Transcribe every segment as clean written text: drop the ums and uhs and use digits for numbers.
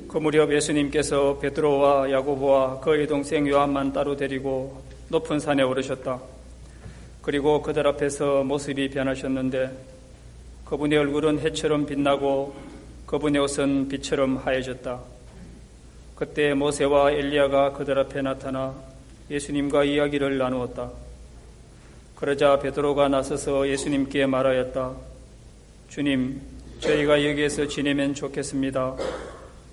그 무렵 예수님께서 베드로와 야고보와 그의 동생 요한만 따로 데리고 높은 산에 오르셨다. 그리고 그들 앞에서 모습이 변하셨는데 그분의 얼굴은 해처럼 빛나고 그분의 옷은 빛처럼 하얘졌다. 그때 모세와 엘리야가 그들 앞에 나타나 예수님과 이야기를 나누었다. 그러자 베드로가 나서서 예수님께 말하였다. 주님, 저희가 여기에서 지내면 좋겠습니다.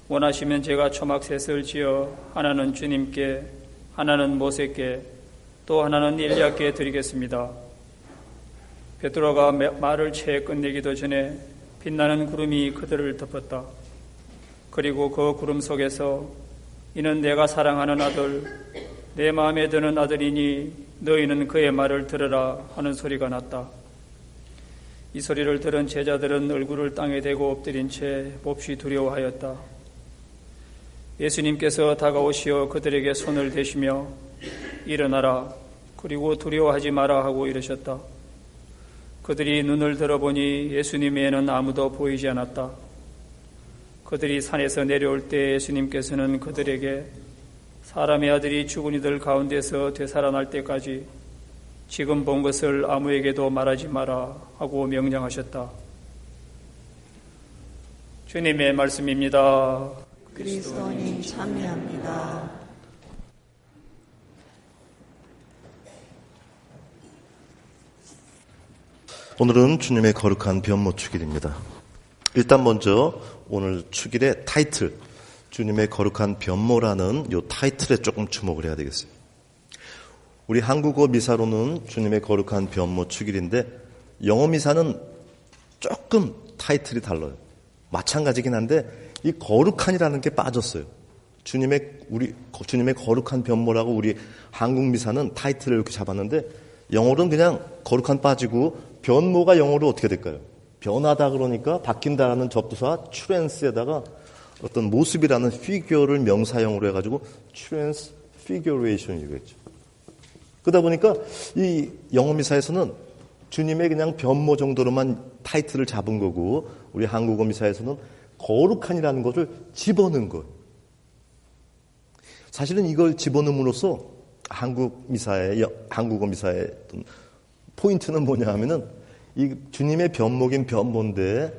원하시면 제가 초막셋을 지어 하나는 주님께, 하나는 모세께, 또 하나는 엘리야께 드리겠습니다. 베드로가 말을 채 끝내기도 전에 빛나는 구름이 그들을 덮었다. 그리고 그 구름 속에서 이는 내가 사랑하는 아들, 내 마음에 드는 아들이니 너희는 그의 말을 들으라 하는 소리가 났다. 이 소리를 들은 제자들은 얼굴을 땅에 대고 엎드린 채 몹시 두려워하였다. 예수님께서 다가오시어 그들에게 손을 대시며 일어나라, 그리고 두려워하지 마라 하고 이르셨다. 그들이 눈을 들어보니 예수님 외에는 아무도 보이지 않았다. 그들이 산에서 내려올 때 예수님께서는 그들에게 사람의 아들이 죽은 이들 가운데서 되살아날 때까지 지금 본 것을 아무에게도 말하지 마라 하고 명령하셨다. 주님의 말씀입니다. 그리스도님 참여합니다. 오늘은 주님의 거룩한 변모 축일입니다. 일단 먼저 오늘 축일의 타이틀, 주님의 거룩한 변모라는 이 타이틀에 조금 주목을 해야 되겠어요. 우리 한국어 미사로는 주님의 거룩한 변모 축일인데 영어 미사는 조금 타이틀이 달라요. 마찬가지긴 한데 이 거룩한이라는 게 빠졌어요. 주님의 거룩한 변모라고 우리 한국 미사는 타이틀을 이렇게 잡았는데 영어로는 그냥 거룩한 빠지고 변모가 영어로 어떻게 될까요? 변하다 그러니까 바뀐다라는 접두사 트랜스에다가 어떤 모습이라는 피규어를 명사형으로 해가지고 트랜스피규레이션이라고 했죠. 그러다 보니까 이 영어 미사에서는 주님의 그냥 변모 정도로만 타이틀을 잡은 거고 우리 한국어 미사에서는 거룩한이라는 것을 집어넣은 거예요. 사실은 이걸 집어넣음으로써 한국어 미사의 어떤 포인트는 뭐냐 하면은 이 주님의 변모긴 변모인데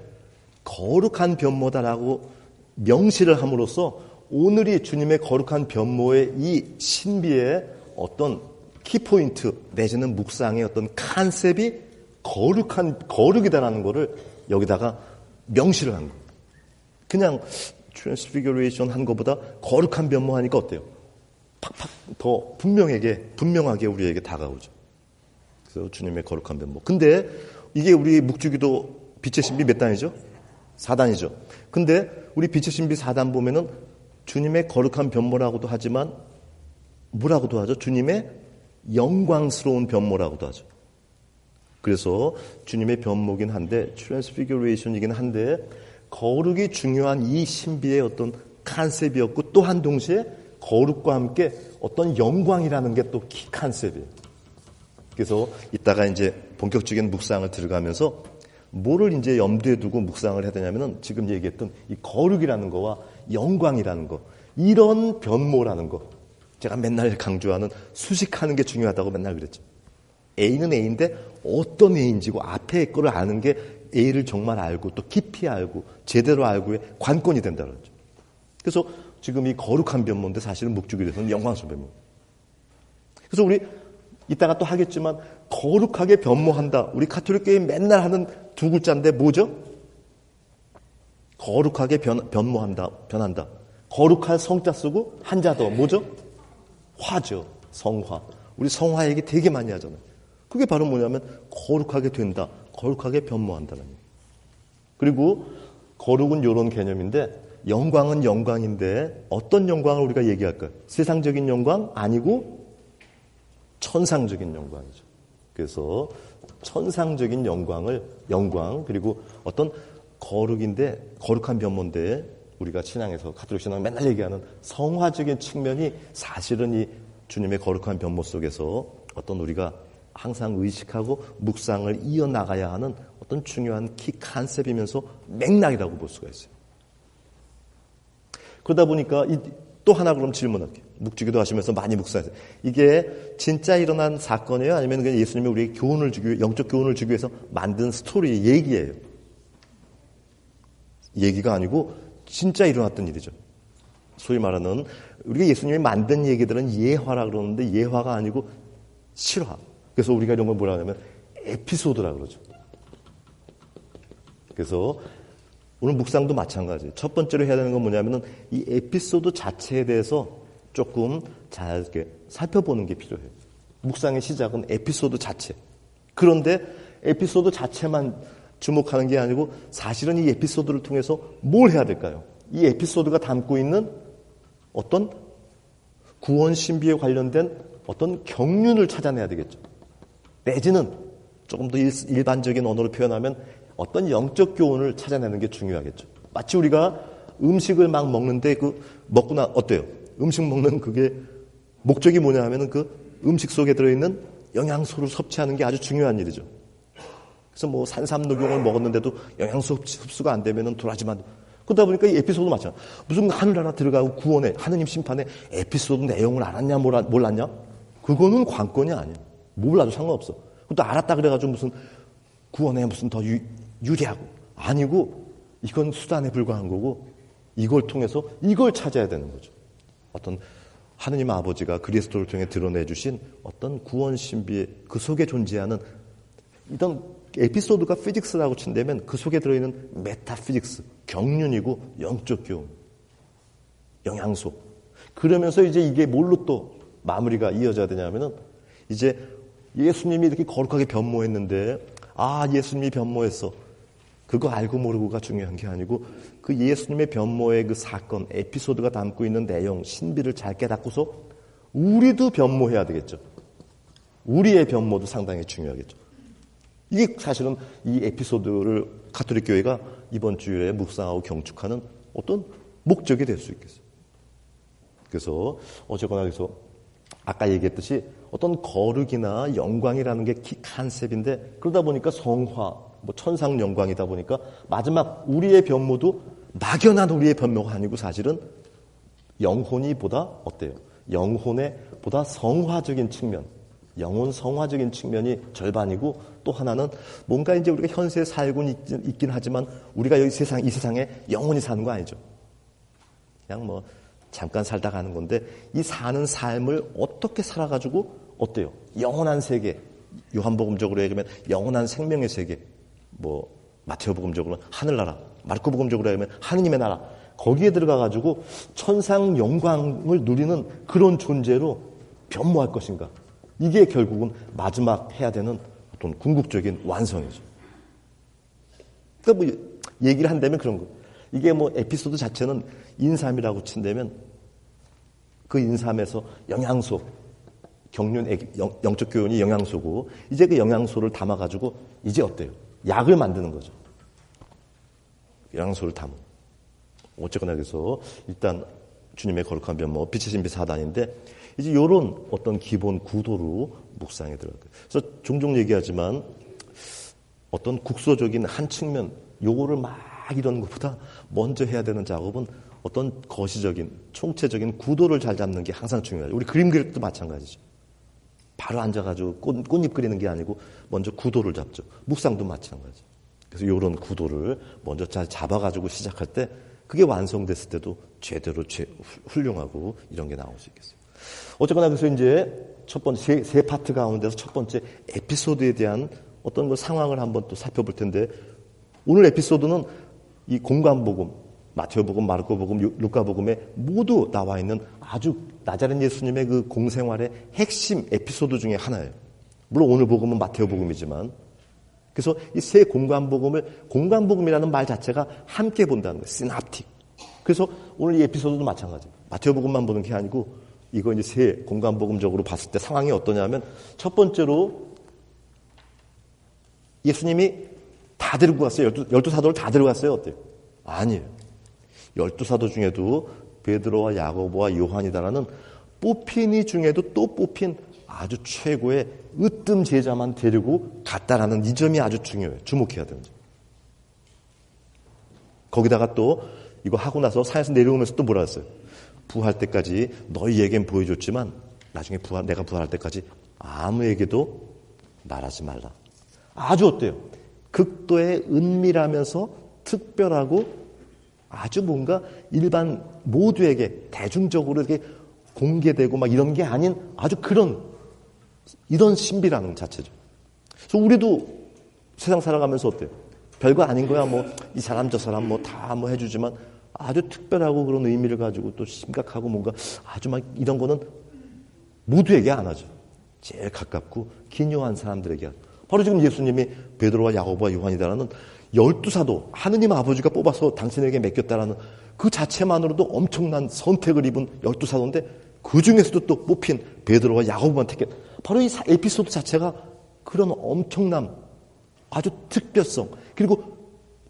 거룩한 변모다라고 명시를 함으로써 오늘이 주님의 거룩한 변모의 이 신비의 어떤 키포인트 내지는 묵상의 어떤 컨셉이 거룩이다라는 거를 여기다가 명시를 한 거예요. 그냥 트랜스피규레이션 한 것보다 거룩한 변모하니까 어때요? 팍팍 더 분명하게 우리에게 다가오죠. 그래서 주님의 거룩한 변모. 근데 이게 우리 묵주기도 빛의 신비 몇 단이죠? 4단이죠. 근데 우리 빛의 신비 4단 보면은 주님의 거룩한 변모라고도 하지만 뭐라고도 하죠? 주님의 영광스러운 변모라고도 하죠. 그래서 주님의 변모긴 한데 트랜스피규레이션이긴 한데 거룩이 중요한 이 신비의 어떤 컨셉이었고 또한 동시에 거룩과 함께 어떤 영광이라는 게 또 키 컨셉이에요. 그래서 이따가 이제 본격적인 묵상을 들어가면서 뭐를 이제 염두에 두고 묵상을 해야 되냐면은 지금 얘기했던 이 거룩이라는 거와 영광이라는 거, 이런 변모라는 거. 제가 맨날 강조하는 수식하는 게 중요하다고 맨날 그랬죠. A는 A인데 어떤 A인지고 앞에 거를 아는 게 A를 정말 알고 또 깊이 알고 제대로 알고의 관건이 된다는 거죠. 그래서 지금 이 거룩한 변모인데 사실은 묵주기에서는 영광스러운 변모. 그래서 우리 이따가 또 하겠지만 거룩하게 변모한다. 우리 가톨릭 교회 맨날 하는 두 글자인데 뭐죠? 거룩하게 변한다. 거룩할 성자 쓰고 한자 더 뭐죠? 화죠. 성화. 우리 성화 얘기 되게 많이 하잖아요. 그게 바로 뭐냐면 거룩하게 된다. 거룩하게 변모한다는 얘기예요. 그리고 거룩은 이런 개념인데 영광은 영광인데 어떤 영광을 우리가 얘기할까요? 세상적인 영광 아니고 천상적인 영광이죠. 그래서 천상적인 영광 그리고 어떤 거룩인데 거룩한 변모인데 우리가 신앙에서 가톨릭 신앙 맨날 얘기하는 성화적인 측면이 사실은 이 주님의 거룩한 변모 속에서 어떤 우리가 항상 의식하고 묵상을 이어나가야 하는 어떤 중요한 키 컨셉이면서 맥락이라고 볼 수가 있어요. 그러다 보니까 또 하나 그럼 질문할게요. 묵주기도 하시면서 많이 묵상하세요. 이게 진짜 일어난 사건이에요? 아니면 그냥 예수님이 우리에게 교훈을 주기, 영적 교훈을 주기 위해서 만든 스토리, 얘기예요? 얘기가 아니고 진짜 일어났던 일이죠. 소위 말하는 우리가 예수님이 만든 얘기들은 예화라 그러는데 예화가 아니고 실화. 그래서 우리가 이런 걸 뭐라 하냐면 에피소드라 그러죠. 그래서 오늘 묵상도 마찬가지예요. 첫 번째로 해야 되는 건 뭐냐면은 이 에피소드 자체에 대해서 조금 잘 이렇게 살펴보는 게 필요해요. 묵상의 시작은 에피소드 자체. 그런데 에피소드 자체만 주목하는 게 아니고 사실은 이 에피소드를 통해서 뭘 해야 될까요? 이 에피소드가 담고 있는 어떤 구원 신비에 관련된 어떤 경륜을 찾아내야 되겠죠. 내지는 조금 더 일반적인 언어로 표현하면 어떤 영적 교훈을 찾아내는 게 중요하겠죠. 마치 우리가 음식을 막 먹는데 먹고 어때요? 음식 먹는 그게 목적이 뭐냐 하면은 그 음식 속에 들어있는 영양소를 섭취하는 게 아주 중요한 일이죠. 그래서 뭐 산삼녹용을 먹었는데도 영양소 흡수가 안 되면은 돌아지만 그러다 보니까 이 에피소드 마찬가지. 무슨 하늘나라 들어가고 구원에 하느님 심판에 에피소드 내용을 알았냐 몰랐냐? 그거는 관건이 아니에요. 몰라도 상관없어. 또 알았다 그래가지고 무슨 구원에 무슨 더 유리하고 아니고 이건 수단에 불과한 거고 이걸 통해서 이걸 찾아야 되는 거죠. 어떤 하느님 아버지가 그리스도를 통해 드러내 주신 어떤 구원 신비의 그 속에 존재하는 이런 에피소드가 피직스라고 친다면 그 속에 들어있는 메타피직스, 경륜이고 영적 교훈, 영양소. 그러면서 이제 이게 뭘로 또 마무리가 이어져야 되냐면은 이제 예수님이 이렇게 거룩하게 변모했는데 예수님이 변모했어. 그거 알고 모르고가 중요한 게 아니고 그 예수님의 변모의 그 사건, 에피소드가 담고 있는 내용, 신비를 잘 깨닫고서 우리도 변모해야 되겠죠. 우리의 변모도 상당히 중요하겠죠. 이게 사실은 이 에피소드를 가톨릭 교회가 이번 주일에 묵상하고 경축하는 어떤 목적이 될 수 있겠어요. 그래서 어쨌거나 그래서 아까 얘기했듯이 어떤 거룩이나 영광이라는 게 컨셉인데 그러다 보니까 성화, 천상 영광이다 보니까 마지막 우리의 변모도 막연한 우리의 변모가 아니고 사실은 영혼이 보다 어때요? 영혼의 보다 성화적인 측면, 영혼 성화적인 측면이 절반이고 또 하나는 뭔가 이제 우리가 현세에 살고 있긴 하지만 우리가 여기 이 세상에 영혼이 사는 거 아니죠. 그냥 잠깐 살다 가는 건데 이 사는 삶을 어떻게 살아가지고 어때요? 영원한 세계, 요한복음적으로 얘기하면 영원한 생명의 세계, 마태오복음적으로는 하늘나라, 마르코복음적으로 얘기하면 하느님의 나라, 거기에 들어가가지고 천상 영광을 누리는 그런 존재로 변모할 것인가? 이게 결국은 마지막 해야 되는 어떤 궁극적인 완성이죠. 그러니까 얘기를 한다면 그런 거. 이게 에피소드 자체는 인삼이라고 친다면 그 인삼에서 영양소, 경륜, 영적 교훈이 영양소고 이제 그 영양소를 담아가지고 이제 어때요? 약을 만드는 거죠. 영양소를 담은. 어쨌거나 그래서 일단 주님의 거룩한 변모, 빛의 신비 4단인데 이제 이런 어떤 기본 구도로 묵상에 들어가요. 그래서 종종 얘기하지만 어떤 국소적인 한 측면, 요거를 막 이러는 것보다 먼저 해야 되는 작업은 어떤 거시적인, 총체적인 구도를 잘 잡는 게 항상 중요하죠. 우리 그림 그릴 때도 마찬가지죠. 바로 앉아가지고 꽃잎 그리는 게 아니고 먼저 구도를 잡죠. 묵상도 마찬가지. 그래서 이런 구도를 먼저 잘 잡아가지고 시작할 때 그게 완성됐을 때도 제대로 훌륭하고 이런 게 나올 수 있겠어요. 어쨌거나 그래서 이제 첫 번째 세 파트 가운데서 첫 번째 에피소드에 대한 어떤 상황을 한번 또 살펴볼 텐데 오늘 에피소드는 이 공관복음, 마태오복음, 마르코복음, 루카복음에 모두 나와 있는 아주 나자렛 예수님의 그 공생활의 핵심 에피소드 중에 하나예요. 물론 오늘 복음은 마태오복음이지만 그래서 이 세 공관복음을 공관복음이라는 말 자체가 함께 본다는 거예요. 시납틱. 그래서 오늘 이 에피소드도 마찬가지예요. 마태오복음만 보는 게 아니고 이거 이제 세 공관복음적으로 봤을 때 상황이 어떠냐면 첫 번째로 예수님이 다 데리고 갔어요. 12사도를 다 데리고 갔어요. 어때요? 아니에요. 12사도 중에도 베드로와 야고보와 요한이다라는 뽑힌이 중에도 또 뽑힌 아주 최고의 으뜸 제자만 데리고 갔다라는 이 점이 아주 중요해요. 주목해야 되는 점. 거기다가 또 이거 하고 나서 산에서 내려오면서 또 뭐라 했어요? 부활 때까지 너희에겐 보여줬지만 나중에 내가 부활할 때까지 아무에게도 말하지 말라. 아주 어때요? 극도의 은밀하면서 특별하고 아주 뭔가 일반 모두에게 대중적으로 이렇게 공개되고 막 이런 게 아닌 아주 이런 신비라는 자체죠. 그래서 우리도 세상 살아가면서 어때요? 별거 아닌 거야. 뭐 이 사람 저 사람 뭐 다 뭐 해주지만 아주 특별하고 그런 의미를 가지고 또 심각하고 뭔가 아주 막 이런 거는 모두에게 안 하죠. 제일 가깝고 기묘한 사람들에게 하죠. 바로 지금 예수님이 베드로와 야고보와 요한이다라는 12사도 하느님 아버지가 뽑아서 당신에게 맡겼다라는 그 자체만으로도 엄청난 선택을 입은 12사도인데 그 중에서도 또 뽑힌 베드로와 야고보만 택해. 바로 이 에피소드 자체가 그런 엄청남, 아주 특별성, 그리고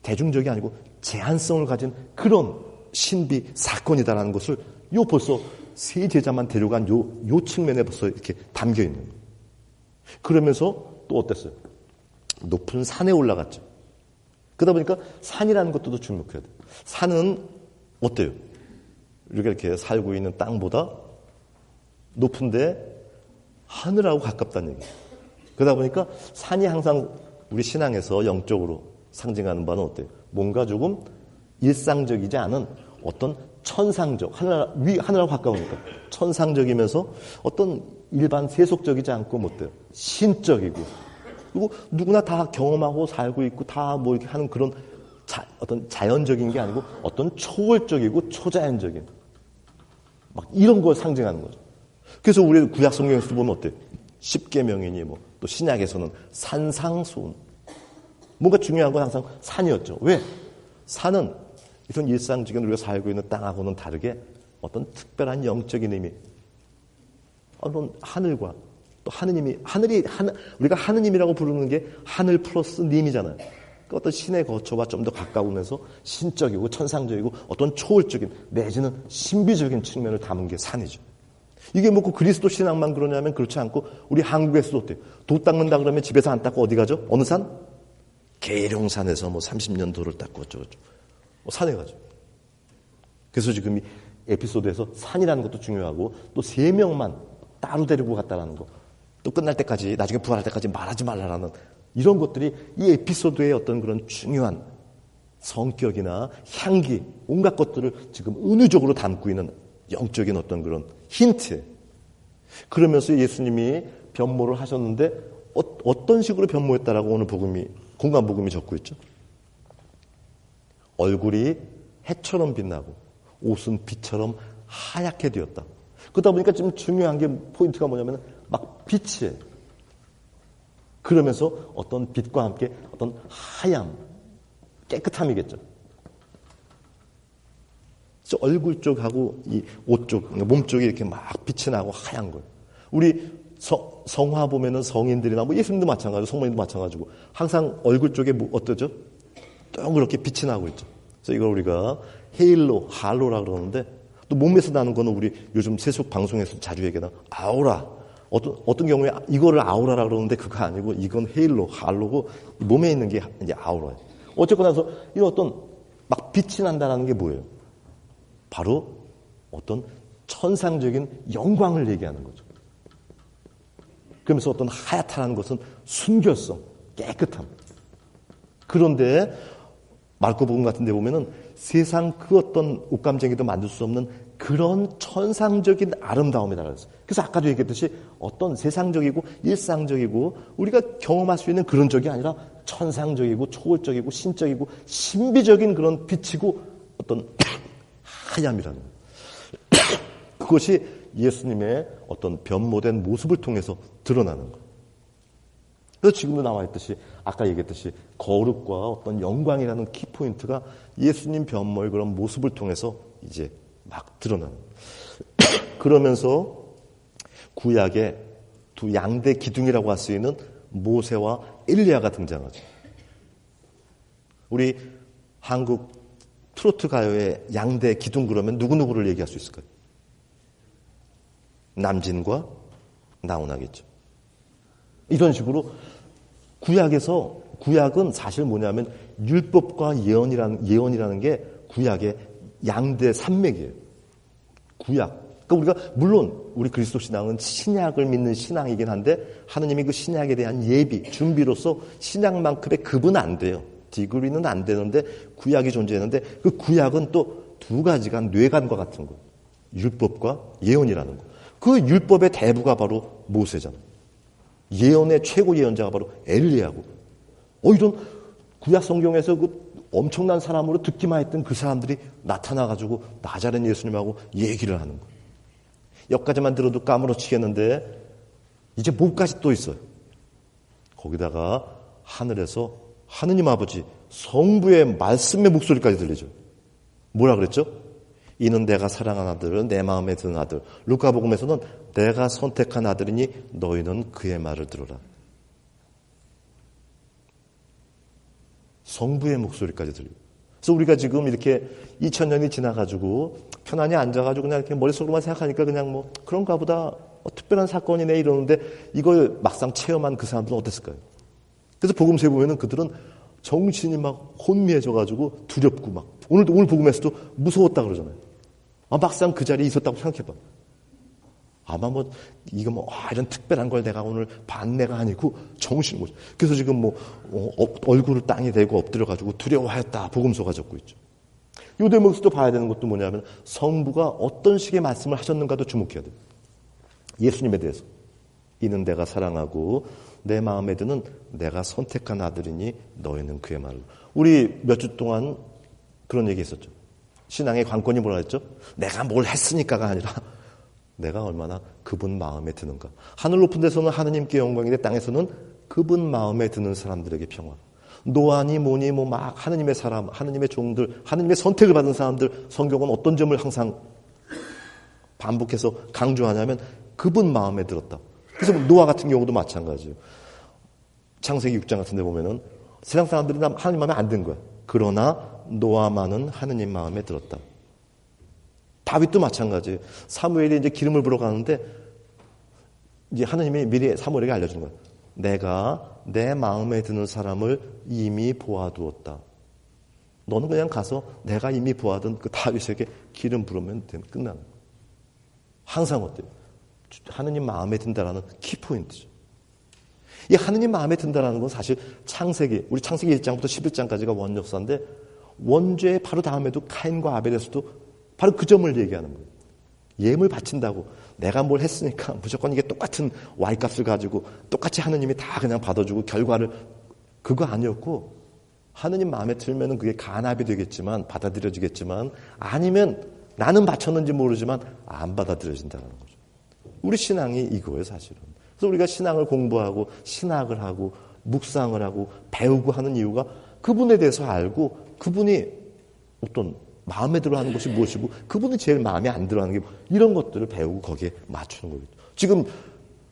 대중적이 아니고 제한성을 가진 그런 신비 사건이다라는 것을 벌써 세 제자만 데려간 요 측면에 벌써 이렇게 담겨 있는 거예요. 그러면서 또 어땠어요? 높은 산에 올라갔죠. 그러다 보니까 산이라는 것도 주목해야 돼요. 산은 어때요? 이렇게 살고 있는 땅보다 높은데 하늘하고 가깝다는 얘기예요. 그러다 보니까 산이 항상 우리 신앙에서 영적으로 상징하는 바는 어때요? 뭔가 조금 일상적이지 않은 어떤 천상적, 하늘하고 가까우니까 천상적이면서 어떤 일반 세속적이지 않고 뭐 어때요? 신적이고, 그리고 누구나 다 경험하고 살고 있고 다 뭐 이렇게 하는 그런 어떤 자연적인 게 아니고 어떤 초월적이고 초자연적인 막 이런 걸 상징하는 거죠. 그래서 우리 구약 성경에서 보면 어때요? 십계명이니 뭐 또 신약에서는 산상수훈. 뭔가 중요한 건 항상 산이었죠. 왜? 산은 이런 일상적인 우리가 살고 있는 땅하고는 다르게 어떤 특별한 영적인 의미, 어떤 하늘과 또 우리가 하느님이라고 부르는 게 하늘 플러스 님이잖아요. 그 어떤 신의 거처와 좀 더 가까우면서 신적이고 천상적이고 어떤 초월적인 내지는 신비적인 측면을 담은 게 산이죠. 이게 뭐 그리스도 신앙만 그러냐면 그렇지 않고 우리 한국에서도 어때요? 도 닦는다 그러면 집에서 안 닦고 어디 가죠? 어느 산? 계룡산에서 뭐 30년 도를 닦고 어쩌고저쩌고 산에 가죠. 그래서 지금 이 에피소드에서 산이라는 것도 중요하고 또 3명만 따로 데리고 갔다라는 거, 또 끝날 때까지 나중에 부활할 때까지 말하지 말라라는 이런 것들이 이 에피소드의 어떤 그런 중요한 성격이나 향기 온갖 것들을 지금 은유적으로 담고 있는 영적인 어떤 그런 힌트. 그러면서 예수님이 변모를 하셨는데 어떤 식으로 변모했다라고 오늘 공간 복음이 적고 있죠. 얼굴이 해처럼 빛나고 옷은 빛처럼 하얗게 되었다. 그러다 보니까 지금 중요한 게 포인트가 뭐냐면 막 빛이에요. 그러면서 어떤 빛과 함께 어떤 하얀 깨끗함이겠죠. 얼굴 쪽하고 이 옷 쪽, 몸 쪽이 이렇게 막 빛이 나고 하얀 거예요. 우리 성화 보면은 성인들이나 뭐 예수님도 마찬가지고 성모님도 마찬가지고 항상 얼굴 쪽에 어떠죠? 동그랗게 빛이 나고 있죠. 그래서 이걸 우리가 할로라 그러는데 또 몸에서 나는 거는 우리 요즘 세속 방송에서 자주 얘기하는 아우라. 어떤 경우에 이거를 아우라라 그러는데 그거 아니고 이건 할로고 몸에 있는 게 이제 아우라예요. 어쨌거나 해서 이 어떤 막 빛이 난다는 게 뭐예요? 바로 어떤 천상적인 영광을 얘기하는 거죠. 그러면서 어떤 하얗다는 것은 순결성, 깨끗함. 그런데 마르코복음 같은 데 보면은 세상 그 어떤 옷감쟁이도 만들 수 없는 그런 천상적인 아름다움이다 그랬어요. 그래서 아까도 얘기했듯이 어떤 세상적이고 일상적이고 우리가 경험할 수 있는 그런 적이 아니라 천상적이고 초월적이고 신적이고 신비적인 그런 빛이고 어떤 하얌이라는 거예요. 그것이 예수님의 어떤 변모된 모습을 통해서 드러나는 거예요. 그래서 지금도 나와 있듯이 아까 얘기했듯이 거룩과 어떤 영광이라는 키포인트가 예수님 변모의 그런 모습을 통해서 이제 막 드러나는 거예요. 그러면서 구약의 두 양대 기둥이라고 할 수 있는 모세와 엘리야가 등장하죠. 우리 한국 트로트 가요의 양대 기둥 그러면 누구누구를 얘기할 수 있을까요? 남진과 나훈아겠죠. 이런 식으로 구약은 사실 뭐냐면 율법과 예언이라는 게 구약의 양대 산맥이에요. 구약. 그러니까 우리가 물론 우리 그리스도 신앙은 신약을 믿는 신앙이긴 한데 하느님이 그 신약에 대한 예비, 준비로서 신약만큼의 급은 안 돼요. 디그리는 안 되는데 구약이 존재하는데 그 구약은 또 두 가지가 뇌관과 같은 거. 율법과 예언이라는 거. 그 율법의 대부가 바로 모세잖아요. 예언의 최고 예언자가 바로 엘리야고. 이런 구약 성경에서 그 엄청난 사람으로 듣기만 했던 그 사람들이 나타나가지고 나자렛 예수님하고 얘기를 하는 거예요. 여기까지만 들어도 까무러치겠는데 이제 뭐까지 또 있어요. 거기다가 하늘에서 하느님 아버지 성부의 말씀의 목소리까지 들리죠. 뭐라 그랬죠? 이는 내가 사랑한 아들은 내 마음에 드는 아들. 루카복음에서는 내가 선택한 아들이니 너희는 그의 말을 들어라. 성부의 목소리까지 들려요. 그래서 우리가 지금 이렇게 2000년이 지나가지고 편안히 앉아가지고 그냥 이렇게 머릿속으로만 생각하니까 그냥 뭐 그런가 보다 특별한 사건이네 이러는데 이걸 막상 체험한 그 사람들은 어땠을까요? 그래서 복음서에 보면은 그들은 정신이 막 혼미해져가지고 두렵고 막 오늘 복음에서도 무서웠다 그러잖아요. 막상 그 자리에 있었다고 생각해봐. 아마 뭐 이거 뭐 이런 특별한 걸 내가 오늘 반내가 아니고 정신이 뭐지. 그래서 지금 뭐 얼굴을 땅에 대고 엎드려가지고 두려워하였다 복음서가 적고 있죠. 이 대목에서도 봐야 되는 것도 뭐냐면 성부가 어떤 식의 말씀을 하셨는가도 주목해야 돼요. 예수님에 대해서 이는 내가 사랑하고 내 마음에 드는 내가 선택한 아들이니 너희는 그의 말을. 우리 몇 주 동안 그런 얘기 했었죠. 신앙의 관건이 뭐라 했죠? 내가 뭘 했으니까가 아니라 내가 얼마나 그분 마음에 드는가. 하늘 높은 데서는 하느님께 영광인데 땅에서는 그분 마음에 드는 사람들에게 평화. 노아니 뭐니 뭐 막 하느님의 사람, 하느님의 종들, 하느님의 선택을 받은 사람들 성경은 어떤 점을 항상 반복해서 강조하냐면 그분 마음에 들었다. 그래서 노아 같은 경우도 마찬가지예요. 창세기 6장 같은 데 보면은 세상 사람들이 하느님 마음에 안 든 거야. 그러나 노아만은 하느님 마음에 들었다. 다윗도 마찬가지예요. 사무엘이 이제 기름을 부러 가는데 이제 하느님이 미리 사무엘에게 알려주는 거예요. 내가 내 마음에 드는 사람을 이미 보아두었다. 너는 그냥 가서 내가 이미 보아둔 그 다윗에게 기름 부르면 끝나는 거예요. 항상 어때요? 하느님 마음에 든다라는 키포인트죠. 이 하느님 마음에 든다라는 건 사실 우리 창세기 1장부터 11장까지가 원역사인데 원죄의 바로 다음에도 카인과 아벨에서도 바로 그 점을 얘기하는 거예요. 예물 바친다고 내가 뭘 했으니까 무조건 이게 똑같은 Y값을 가지고 똑같이 하느님이 다 그냥 받아주고 결과를 그거 아니었고 하느님 마음에 들면은 그게 간합이 되겠지만 받아들여지겠지만 아니면 나는 바쳤는지 모르지만 안 받아들여진다는 거죠. 우리 신앙이 이거예요 사실은. 그래서 우리가 신앙을 공부하고 신학을 하고 묵상을 하고 배우고 하는 이유가 그분에 대해서 알고 그분이 어떤 마음에 들어하는 것이 무엇이고 그분이 제일 마음에 안 들어하는 게 이런 것들을 배우고 거기에 맞추는 거겠죠. 지금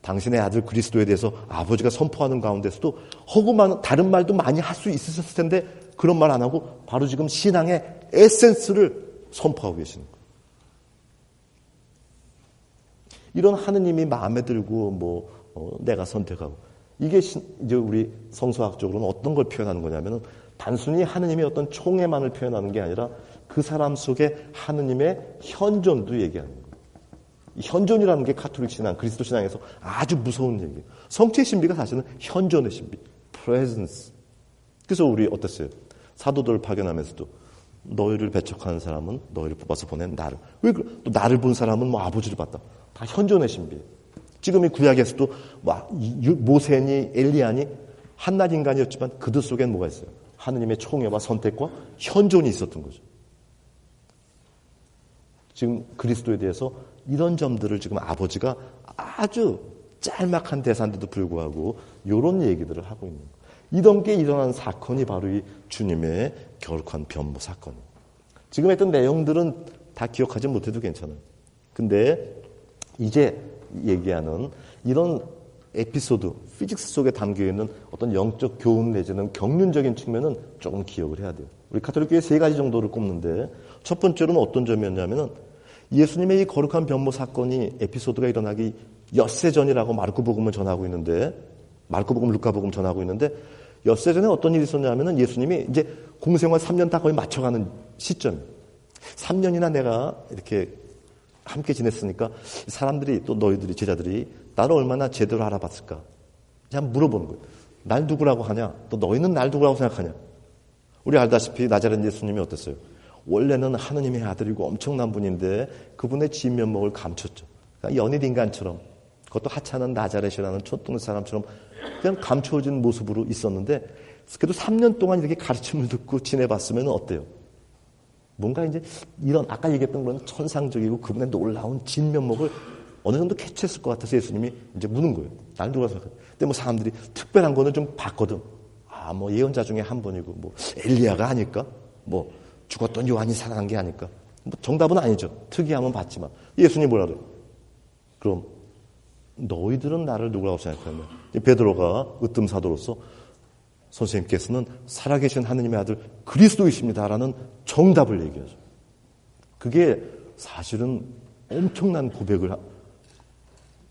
당신의 아들 그리스도에 대해서 아버지가 선포하는 가운데서도 허구만 다른 말도 많이 할 수 있으셨을 텐데 그런 말 안 하고 바로 지금 신앙의 에센스를 선포하고 계시는 거예요. 이런 하느님이 마음에 들고 내가 선택하고 이게 이제 우리 성서학적으로는 어떤 걸 표현하는 거냐면은 단순히 하느님의 어떤 총애만을 표현하는 게 아니라 그 사람 속에 하느님의 현존도 얘기하는 거예요. 현존이라는 게 가톨릭 신앙, 그리스도 신앙에서 아주 무서운 얘기예요. 성체 신비가 사실은 현존의 신비, presence. 그래서 우리 어땠어요? 사도들을 파견하면서도 너희를 배척하는 사람은 너희를 뽑아서 보낸 나를. 왜 또 나를 본 사람은 아버지를 봤다. 다 현존의 신비예요. 지금 이 구약에서도 모세니 엘리야니 한낱 인간이었지만 그들 속엔 뭐가 있어요? 하느님의 총애와 선택과 현존이 있었던 거죠. 지금 그리스도에 대해서 이런 점들을 지금 아버지가 아주 짤막한 대사인데도 불구하고 이런 얘기들을 하고 있는 거예요. 이런 게 일어난 사건이 바로 이 주님의 거룩한 변모 사건이에요. 지금 했던 내용들은 다 기억하지 못해도 괜찮아요. 근데 이제 얘기하는 이런 에피소드, 피직스 속에 담겨있는 어떤 영적 교훈 내지는 경륜적인 측면은 조금 기억을 해야 돼요. 우리 가톨릭교회 3가지 정도를 꼽는데 첫 번째로는 어떤 점이었냐면은 예수님의 이 거룩한 변모 사건이 에피소드가 일어나기 엿새 전이라고 마르코복음을 전하고 있는데 마르코복음, 루카복음 전하고 있는데 엿새 전에 어떤 일이 있었냐면은 예수님이 이제 공생활 3년 다 거의 맞춰가는 시점이에요. 3년이나 내가 이렇게 함께 지냈으니까 사람들이 또 너희들이 제자들이 나를 얼마나 제대로 알아봤을까? 그냥 물어보는 거예요. 날 누구라고 하냐? 또 너희는 날 누구라고 생각하냐? 우리 알다시피 나자렛 예수님이 어땠어요? 원래는 하느님의 아들이고 엄청난 분인데 그분의 진면목을 감췄죠. 그러니까 연일 인간처럼, 그것도 하찮은 나자렛이라는 촌동네 사람처럼 그냥 감춰진 모습으로 있었는데, 그래도 3년 동안 이렇게 가르침을 듣고 지내봤으면 어때요? 뭔가 이제 이런 아까 얘기했던 그런 천상적이고 그분의 놀라운 진면목을 어느 정도 캐치했을 것 같아서 예수님이 이제 묻는 거예요. 날 누가 생각해? 근데 뭐 사람들이 특별한 거는 좀 봤거든. 뭐 예언자 중에 한 분이고, 뭐 엘리야가 아닐까? 뭐 죽었던 요한이 살아난 게 아닐까? 뭐 정답은 아니죠. 특이함은 봤지만. 예수님이 뭐라 그래요? 그럼 너희들은 나를 누구라고 생각하냐? 베드로가 으뜸사도로서 선생님께서는 살아계신 하느님의 아들 그리스도이십니다라는 정답을 얘기하죠. 그게 사실은 엄청난 고백을,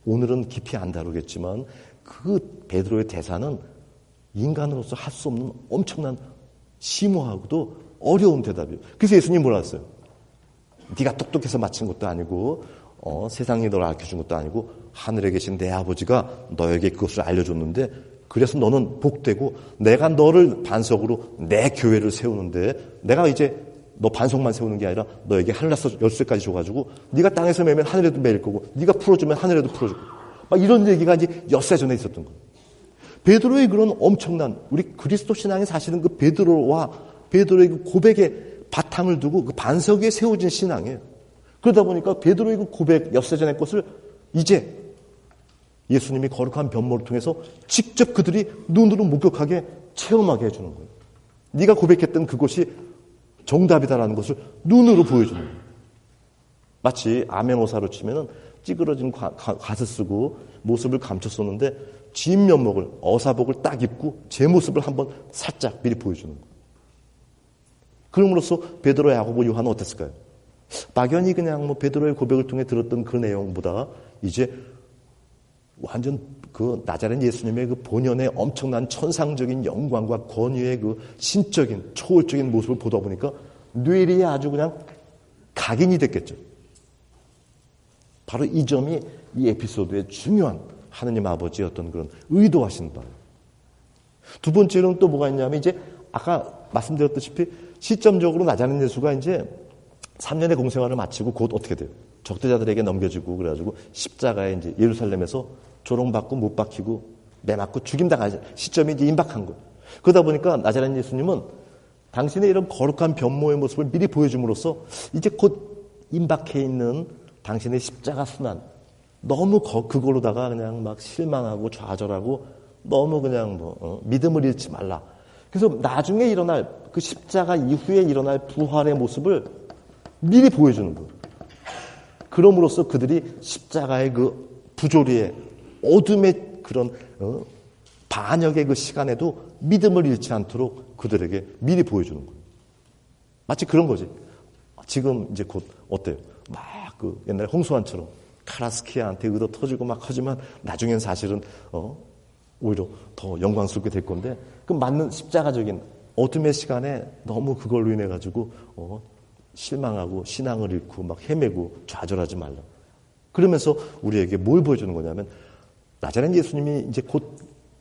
오늘은 깊이 안 다루겠지만 그 베드로의 대사는 인간으로서 할 수 없는 엄청난 심오하고도 어려운 대답이에요. 그래서 예수님이 뭐라 했어요? 네가 똑똑해서 맞힌 것도 아니고 세상이 널 알려준 것도 아니고 하늘에 계신 내 아버지가 너에게 그것을 알려줬는데, 그래서 너는 복되고 내가 너를 반석으로 내 교회를 세우는데, 내가 이제 너 반석만 세우는 게 아니라 너에게 하늘나서 열쇠까지 줘가지고 네가 땅에서 매면 하늘에도 매일 거고 네가 풀어주면 하늘에도 풀어주고, 막 이런 얘기가 이제 엿새 전에 있었던 거예요. 베드로의 그런 엄청난, 우리 그리스도 신앙이 사실은 그 베드로의 그 고백에 바탕을 두고 그 반석 위에 세워진 신앙이에요. 그러다 보니까 베드로의 그 고백, 엿새 전의 것을 이제 예수님이 거룩한 변모를 통해서 직접 그들이 눈으로 목격하게 체험하게 해주는 거예요. 네가 고백했던 그것이 정답이다라는 것을 눈으로 보여주는 거예요. 마치 암행어사로 치면은 찌그러진 갓을 쓰고 모습을 감췄었는데 진면목을, 어사복을 딱 입고 제 모습을 한번 살짝 미리 보여주는 거예요. 그럼으로써 베드로, 야고보, 요한은 어땠을까요? 막연히 그냥 뭐 베드로의 고백을 통해 들었던 그 내용보다 이제 완전 그 나자렛 예수님의 그 본연의 엄청난 천상적인 영광과 권위의 그 신적인 초월적인 모습을 보다 보니까 뇌리에 아주 그냥 각인이 됐겠죠. 바로 이 점이 이 에피소드의 중요한 하느님 아버지의 어떤 그런 의도하신 바예요. 두 번째로는 또 뭐가 있냐면, 이제 아까 말씀드렸다시피 시점적으로 나자렛 예수가 이제 3년의 공생활을 마치고 곧 어떻게 돼요? 적대자들에게 넘겨지고 그래가지고 십자가에 이제 예루살렘에서 조롱받고 못 박히고 매 맞고 죽임당할 시점이 이제 임박한 거예요. 그러다 보니까 나자렛 예수님은 당신의 이런 거룩한 변모의 모습을 미리 보여줌으로써 이제 곧 임박해 있는 당신의 십자가 순환, 너무 그걸로다가 그냥 막 실망하고 좌절하고 너무 그냥 믿음을 잃지 말라. 그래서 나중에 일어날 그 십자가 이후에 일어날 부활의 모습을 미리 보여주는 거예요. 그럼으로써 그들이 십자가의 그 부조리의 어둠의 그런 반역의 그 시간에도 믿음을 잃지 않도록 그들에게 미리 보여주는 거예요. 마치 그런 거지. 지금 이제 곧 어때요? 막 그 옛날에 홍수환처럼 카라스키아한테 의도 터지고 막 하지만 나중엔 사실은 오히려 더 영광스럽게 될 건데, 그 맞는 십자가적인 어둠의 시간에 너무 그걸로 인해 가지고 실망하고 신앙을 잃고 막 헤매고 좌절하지 말라. 그러면서 우리에게 뭘 보여주는 거냐면, 나자렛 예수님이 이제 곧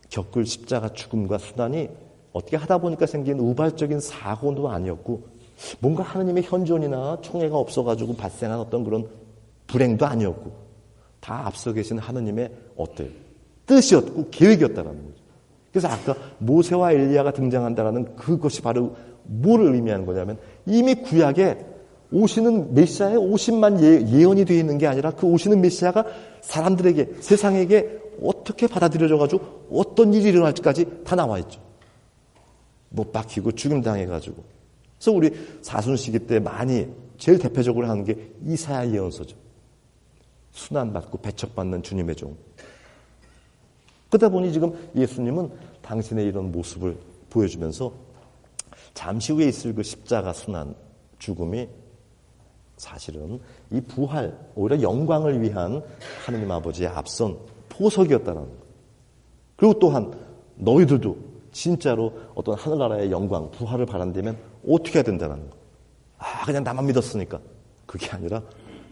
겪을 십자가 죽음과 순환이 어떻게 하다 보니까 생긴 우발적인 사고도 아니었고, 뭔가 하느님의 현존이나 총애가 없어가지고 발생한 어떤 그런 불행도 아니었고, 다 앞서 계신 하느님의 어때요? 뜻이었고 계획이었다는 거죠. 그래서 아까 모세와 엘리야가 등장한다는 그것이 바로 뭐를 의미하는 거냐면, 이미 구약에 오시는 메시아의 오심만 예언이 되어 있는 게 아니라 그 오시는 메시아가 사람들에게, 세상에게 어떻게 받아들여져가지고 어떤 일이 일어날지까지 다 나와 있죠. 못 박히고 죽임당해가지고. 그래서 우리 사순시기 때 많이 제일 대표적으로 하는 게 이사야 예언서죠. 순환받고 배척받는 주님의 종. 그러다 보니 지금 예수님은 당신의 이런 모습을 보여주면서 잠시 후에 있을 그 십자가 순환, 죽음이 사실은 이 부활, 오히려 영광을 위한 하느님 아버지의 앞선 포석이었다는 거예요. 그리고 또한 너희들도 진짜로 어떤 하늘나라의 영광, 부활을 바란다면 어떻게 해야 된다는 거예요. 그냥 나만 믿었으니까. 그게 아니라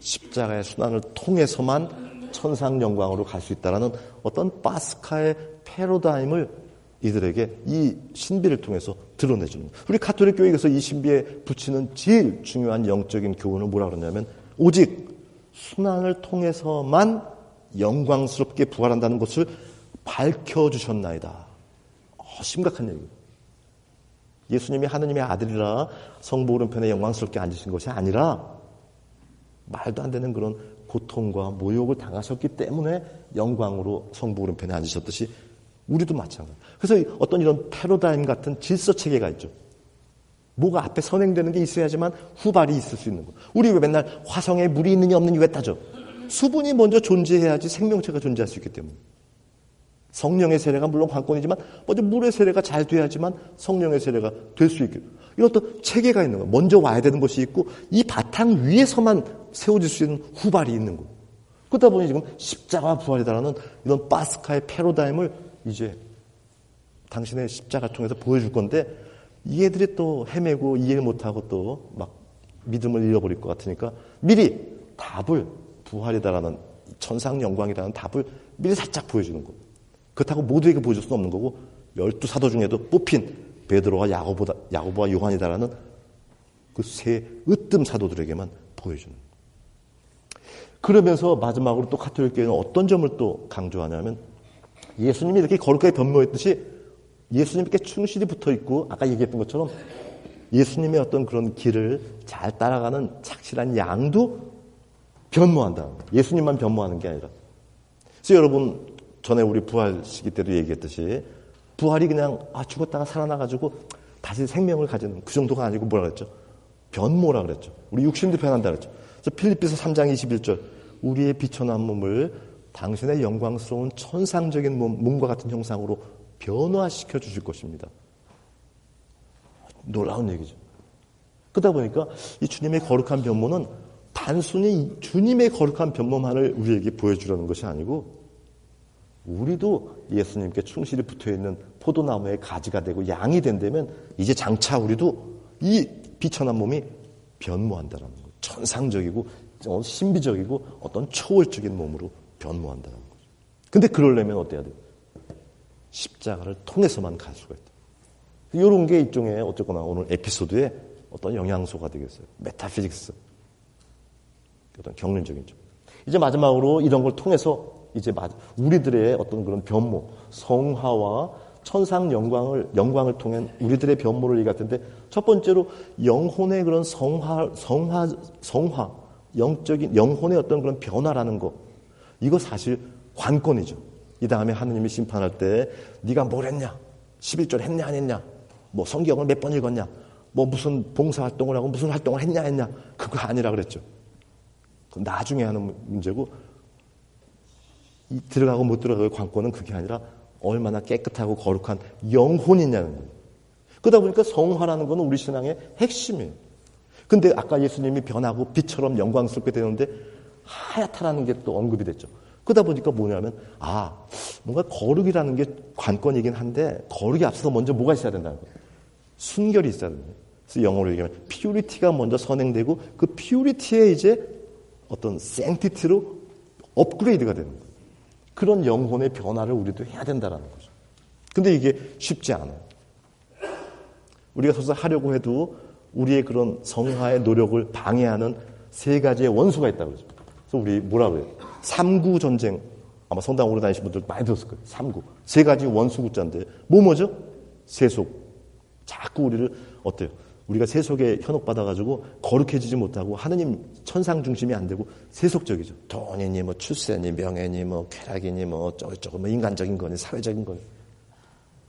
십자가의 순환을 통해서만 천상 영광으로 갈 수 있다라는 어떤 파스카의 패러다임을 이들에게 이 신비를 통해서 드러내주는 거예요. 우리 가톨릭 교회에서 이 신비에 붙이는 제일 중요한 영적인 교훈은 뭐라 그러냐면 오직 순환을 통해서만 영광스럽게 부활한다는 것을 밝혀주셨나이다. 심각한 얘기예요. 예수님이 하느님의 아들이라 성부 오른편에 영광스럽게 앉으신 것이 아니라 말도 안 되는 그런 고통과 모욕을 당하셨기 때문에 영광으로 성부 오른편에 앉으셨듯이 우리도 마찬가지예요. 그래서 어떤 이런 패러다임 같은 질서 체계가 있죠. 뭐가 앞에 선행되는 게 있어야지만 후발이 있을 수 있는 거예요. 우리 왜 맨날 화성에 물이 있느냐 없느냐 왜 따져? 수분이 먼저 존재해야지 생명체가 존재할 수 있기 때문에. 성령의 세례가 물론 관건이지만 먼저 물의 세례가 잘 돼야지만 성령의 세례가 될 수 있게. 이런 어떤 체계가 있는 거예요. 먼저 와야 되는 것이 있고 이 바탕 위에서만 세워질 수 있는 후발이 있는 거예요. 그러다 보니 지금 십자가 부활이다라는 이런 파스카의 패러다임을 이제 당신의 십자가를 통해서 보여줄 건데 얘들이 또 헤매고 이해를 못하고 또 막 믿음을 잃어버릴 것 같으니까 미리 답을 부활이다라는 천상 영광이라는 답을 미리 살짝 보여주는 거예요. 그렇다고 모두에게 보여줄 수는 없는 거고 12사도 중에도 뽑힌 베드로와 야고보와 요한이다라는 그 세 으뜸 사도들에게만 보여주는 거예요. 그러면서 마지막으로 또 가톨릭 교회는 어떤 점을 또 강조하냐면 예수님이 이렇게 거룩하게 변모했듯이 예수님께 충실히 붙어있고 아까 얘기했던 것처럼 예수님의 어떤 그런 길을 잘 따라가는 착실한 양도 변모한다. 예수님만 변모하는 게 아니라. 그래서 여러분 전에 우리 부활 시기 때도 얘기했듯이 부활이 그냥 죽었다가 살아나가지고 다시 생명을 가지는 그 정도가 아니고 뭐라 그랬죠? 변모라 그랬죠. 우리 육신도 변한다 그랬죠. 그래서 필립비서 3장 21절 우리의 비천한 몸을 당신의 영광스러운 천상적인 몸과 같은 형상으로 변화시켜 주실 것입니다. 놀라운 얘기죠. 그러다 보니까 이 주님의 거룩한 변모는 단순히 주님의 거룩한 변모만을 우리에게 보여주려는 것이 아니고 우리도 예수님께 충실히 붙어있는 포도나무의 가지가 되고 양이 된다면 이제 장차 우리도 이 비천한 몸이 변모한다는 거예요. 천상적이고 신비적이고 어떤 초월적인 몸으로 변모한다는 거죠. 근데 그러려면 어때야 돼요? 십자가를 통해서만 갈 수가 있다. 이런 게 일종의 어쨌거나 오늘 에피소드에 어떤 영양소가 되겠어요. 메타피직스. 어떤 경륜적인 점. 이제 마지막으로 이런 걸 통해서 이제 우리들의 어떤 그런 변모, 성화와 천상 영광을 통한 우리들의 변모를 얘기할 텐데 첫 번째로 영혼의 그런 성화, 영적인 영혼의 어떤 그런 변화라는 거. 이거 사실 관건이죠. 이 다음에 하느님이 심판할 때 네가 뭘 했냐? 11절 했냐 안 했냐? 뭐 성경을 몇 번 읽었냐? 뭐 무슨 봉사활동을 하고 무슨 활동을 했냐 안 했냐? 그거 아니라 그랬죠. 그건 나중에 하는 문제고 이 들어가고 못 들어가고의 관건은 그게 아니라 얼마나 깨끗하고 거룩한 영혼이냐는 거예요. 그러다 보니까 성화라는 건 우리 신앙의 핵심이에요. 근데 아까 예수님이 변하고 빛처럼 영광스럽게 되는데 하얗다라는 게 또 언급이 됐죠. 그러다 보니까 뭐냐면 뭔가 거룩이라는 게 관건이긴 한데 거룩이 앞서서 먼저 뭐가 있어야 된다는 거예요. 순결이 있어야 된다. 그래서 영어로 얘기하면 퓨리티가 먼저 선행되고 그 퓨리티에 이제 어떤 생티티로 업그레이드가 되는 거예요. 그런 영혼의 변화를 우리도 해야 된다는 거죠. 근데 이게 쉽지 않아요. 우리가 서서 하려고 해도 우리의 그런 성화의 노력을 방해하는 세 가지의 원수가 있다고 그러죠. 그래서 우리 뭐라고 해요? 삼구 전쟁. 아마 성당 오래 다니신 분들 많이 들었을 거예요. 삼구. 세 가지 원수 구자인데 뭐죠? 세속. 자꾸 우리를 어때요? 우리가 세속에 현혹받아가지고 거룩해지지 못하고 하느님 천상 중심이 안 되고 세속적이죠. 돈이니 뭐 출세니 명예니 뭐 쾌락이니 뭐 어쩌고저쩌고 뭐 인간적인 거니 사회적인 거니.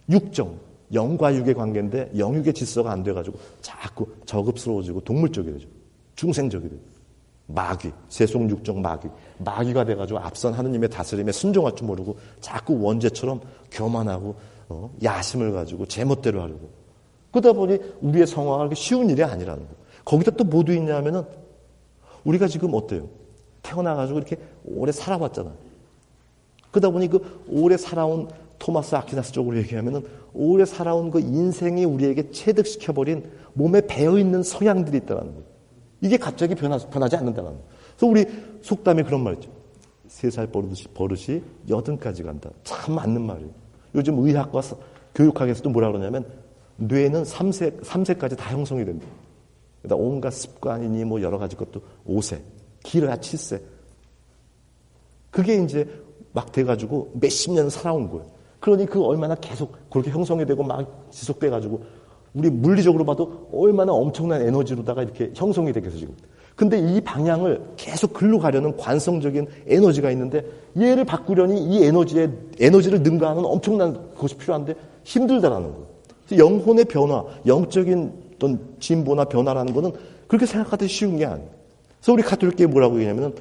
육정. 영과 육의 관계인데 영육의 질서가 안 돼가지고 자꾸 저급스러워지고 동물적이 되죠. 중생적이 되죠. 마귀, 세속 육정 마귀가 돼가지고 앞선 하느님의 다스림에 순종할 줄 모르고 자꾸 원죄처럼 교만하고 야심을 가지고 제멋대로 하려고. 그러다 보니 우리의 성화가 그렇게 쉬운 일이 아니라는 거예요. 거기다 또 뭐도 있냐면은 우리가 지금 어때요? 태어나가지고 이렇게 오래 살아왔잖아요. 그러다 보니 그 오래 살아온 토마스 아퀴나스 쪽으로 얘기하면은 오래 살아온 그 인생이 우리에게 체득시켜버린 몸에 배어있는 성향들이 있다는 거예요. 이게 갑자기 변하지 않는다는 거예요. 그래서 우리 속담에 그런 말 있죠. 3살 버릇이 80까지 간다. 참 맞는 말이에요. 요즘 의학과 교육학에서도 뭐라 그러냐면 뇌는 3세까지 다 형성이 된다. 그러니까 온갖 습관이니 뭐 여러 가지 것도 5세, 길어야 7세. 그게 이제 막 돼가지고 몇십 년 살아온 거예요. 그러니 그 얼마나 계속 그렇게 형성이 되고 막 지속돼가지고 우리 물리적으로 봐도 얼마나 엄청난 에너지로다가 이렇게 형성이 되겠어 지금. 근데 이 방향을 계속 글로 가려는 관성적인 에너지가 있는데 얘를 바꾸려니 이 에너지를 능가하는 엄청난 것이 필요한데 힘들다라는 거예요. 영혼의 변화, 영적인 어떤 진보나 변화라는 거는 그렇게 생각하기 쉬운 게 아니에요. 그래서 우리 가톨릭교회 뭐라고 얘기하냐면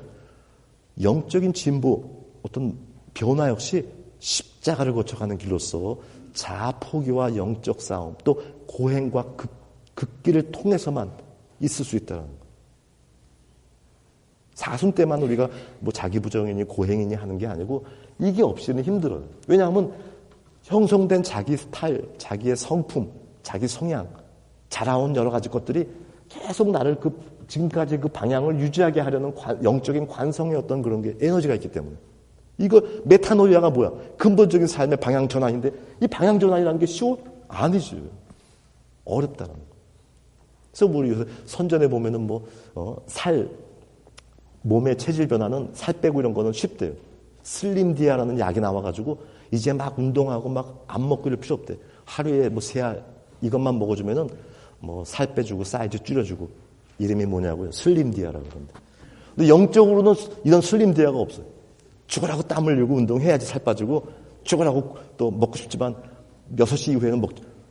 영적인 진보, 어떤 변화 역시 십자가를 거쳐가는 길로서 자아 포기와 영적 싸움, 또 고행과 극기를 통해서만 있을 수 있다는 거예요. 사순 때만 우리가 뭐 자기 부정이니 고행이니 하는 게 아니고 이게 없이는 힘들어요. 왜냐하면 형성된 자기 스타일, 자기의 성품, 자기 성향, 자라온 여러 가지 것들이 계속 나를 지금까지 그 방향을 유지하게 하려는 영적인 관성의 어떤 그런 게 에너지가 있기 때문에. 이거 메타노이아가 뭐야? 근본적인 삶의 방향 전환인데 이 방향 전환이라는 게 쉬워? 아니지. 어렵다는 거. 그래서 우리 요새 선전에 보면은 몸의 체질 변화는 살 빼고 이런 거는 쉽대요. 슬림디아라는 약이 나와가지고 이제 막 운동하고 막 안 먹고 이럴 필요 없대. 하루에 세알 이것만 먹어주면은 살 빼주고 사이즈 줄여주고 이름이 뭐냐고요? 슬림디아라고 그러는데. 근데 영적으로는 이런 슬림디아가 없어요. 죽으라고 땀 흘리고 운동해야지 살 빠지고 죽으라고 또 먹고 싶지만 6시 이후에는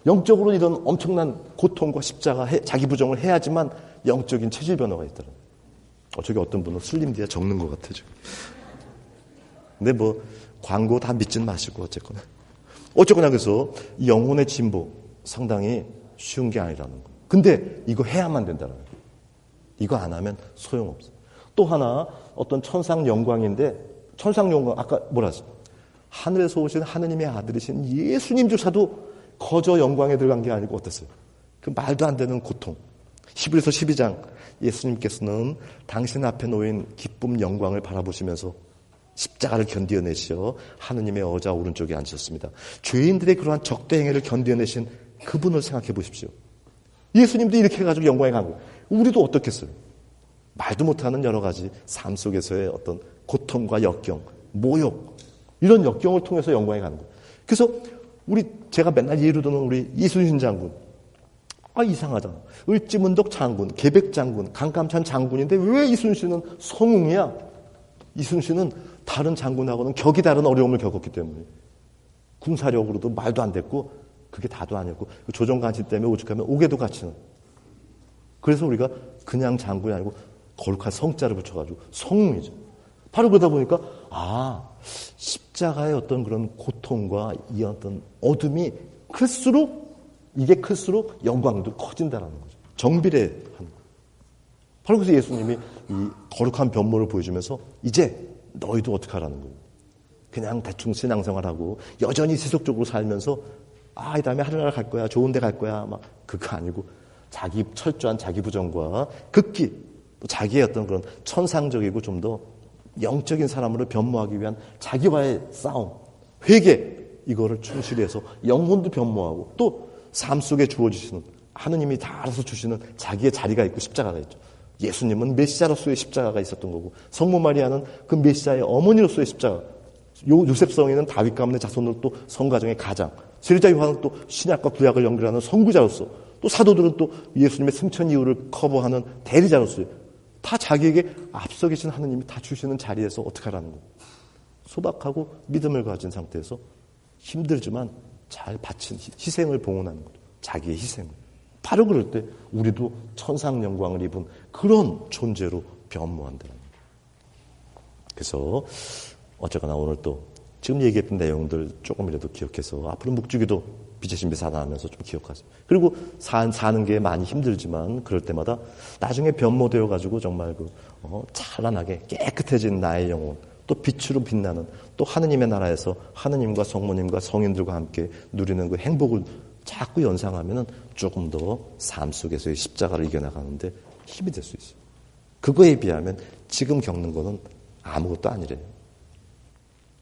영적으로 이런 엄청난 고통과 십자가, 자기 부정을 해야지만 영적인 체질 변화가 있더라고요. 저기 어떤 분은 슬림디아 적는 것 같아, 지금. 근데 광고 다 믿진 마시고, 어쨌거나 그래서 영혼의 진보 상당히 쉬운 게 아니라는 거. 근데 이거 해야만 된다는 거예요. 이거 안 하면 소용없어요. 또 하나, 어떤 천상 영광인데, 천상 영광, 아까 뭐라 했어? 하늘에서 오신 하느님의 아들이신 예수님조차도 거저 영광에 들어간 게 아니고 어땠어요? 그 말도 안 되는 고통. 히브리서 12장, 예수님께서는 당신 앞에 놓인 기쁨 영광을 바라보시면서 십자가를 견디어내시어 하느님의 어자 오른쪽에 앉으셨습니다. 죄인들의 그러한 적대 행위를 견디어내신 그분을 생각해 보십시오. 예수님도 이렇게 해가지고 영광에 간 거예요. 우리도 어떻겠어요? 말도 못하는 여러 가지 삶 속에서의 어떤 고통과 역경, 모욕, 이런 역경을 통해서 영광에 가는 거예요. 그래서 제가 맨날 예로 드는 우리 이순신 장군. 이상하다. 을지문덕 장군, 계백 장군, 강감찬 장군인데 왜 이순신은 성웅이야? 이순신은 다른 장군하고는 격이 다른 어려움을 겪었기 때문에. 군사력으로도 말도 안 됐고, 그게 다도 아니었고, 조정간치 때문에 오죽하면 옥에도 갇히는. 그래서 우리가 그냥 장군이 아니고 거룩한 성자를 붙여가지고 성웅이죠. 바로 그러다 보니까, 십자가의 어떤 그런 고통과 이 어떤 어둠이 이게 클수록 영광도 커진다는 거죠. 정비례하는 거예요. 바로 그래서 예수님이 이 거룩한 변모를 보여주면서 이제 너희도 어떻게 하라는 거예요. 그냥 대충 신앙생활하고 여전히 세속적으로 살면서 이 다음에 하늘나라 갈 거야, 좋은 데 갈 거야, 그거 아니고 철저한 자기 부정과 극기, 또 자기의 어떤 그런 천상적이고 좀 더 영적인 사람으로 변모하기 위한 자기와의 싸움, 회개, 이거를 충실히 해서 영혼도 변모하고 또 삶 속에 주어주시는 하느님이 다 알아서 주시는 자기의 자리가 있고 십자가가 있죠. 예수님은 메시아로서의 십자가가 있었던 거고 성모 마리아는 그 메시아의 어머니로서의 십자가, 요셉 성인은 다윗 가문의 자손으로 또 성가정의 가장, 세례자 요한은 또 신약과 구약을 연결하는 선구자로서, 또 사도들은 또 예수님의 승천 이후를 커버하는 대리자로서 다 자기에게 앞서 계신 하느님이 다 주시는 자리에서 어떻게 하라는 거예요. 소박하고 믿음을 가진 상태에서 힘들지만 잘 바친 희생을 봉헌하는 거죠. 자기의 희생을. 바로 그럴 때 우리도 천상 영광을 입은 그런 존재로 변모한다는 거예요. 그래서 어쨌거나 오늘 또 지금 얘기했던 내용들 조금이라도 기억해서 앞으로 묵주기도 빛의 신비 사랑하면서 좀 기억하세요. 그리고 사는 게 많이 힘들지만 그럴 때마다 나중에 변모되어 가지고 정말 찬란하게 깨끗해진 나의 영혼, 또 빛으로 빛나는 또 하느님의 나라에서 하느님과 성모님과 성인들과 함께 누리는 그 행복을 자꾸 연상하면은 조금 더 삶 속에서의 십자가를 이겨나가는데 힘이 될 수 있어요. 그거에 비하면 지금 겪는 거는 아무것도 아니래요.